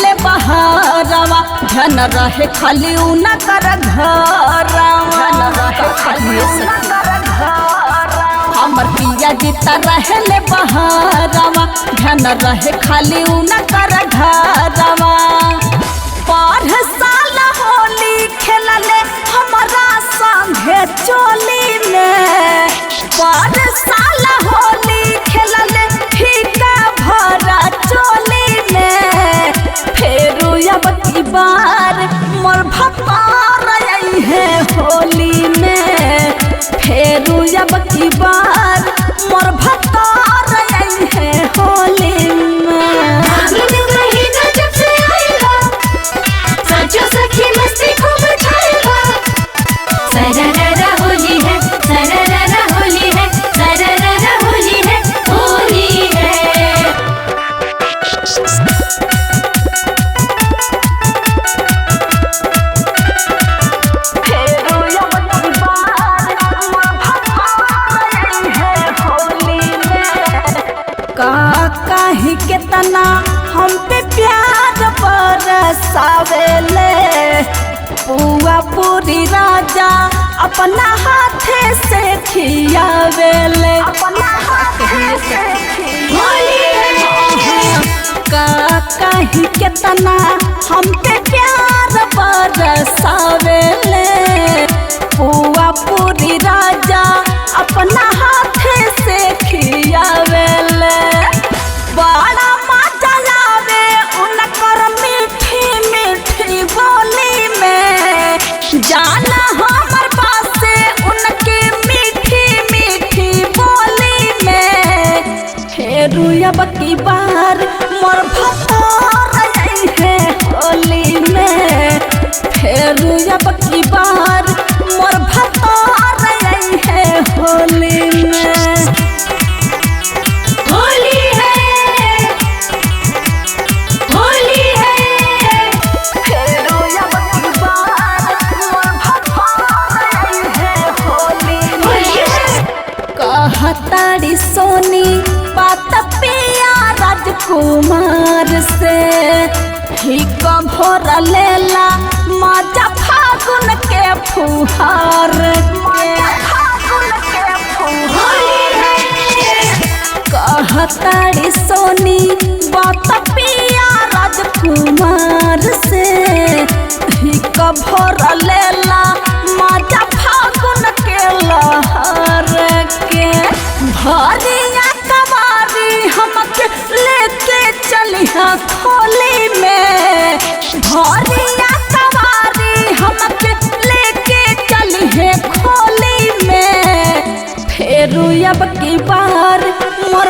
ले बहारवा धन रहे खाली उना कर घरवा रहे खाली हमर पिया जीता रहे ले बहारवा धन रहे खाली उना कर घरवा पर साल होली खेलले हमारा संगे चोली में पर साल होली खेलले फीका भरा चोली में फेरू अब की बार मोर भतार आई है होली में फेरू अब की बार मोर भतार आई है होली में सखी मस्ती खूब छाएगा सरररा होली है सरररा होली है सरररा होली है होली है। काहे केतना हम पे प्यार बरसावेले पुआ पूरी राजा अपना हाथे से खियावेले अपना हाथे से काहे केतना हम पे प्यार बरसावेले पुआ पूरी राजा अपना हाथे से खियावेले बड़ा मजा आवे उनकर मीठी मीठी बोली में जाना हमर पास से उनके मीठी मीठी बोली में फेरू अब की बार मोर भतार आई है होली में फेरू अब की बार मोर भतार आई है होली में होली है होली है फेरू अब की बार मोर भतार आई है होली में कहताड़ी सोनी बात पिया राजकुमार से ही भोर लेला मजा फागुन के फुहार कहताड़ी सोनी बात पिया राजकुमार से ही भोर लेला मजा फागुन के लहर के भरिया कवारी हमके लेके चलिहा खोली में भरिया कवारी हमके लेके चलिहे खोली में फेरू अब की बार मोर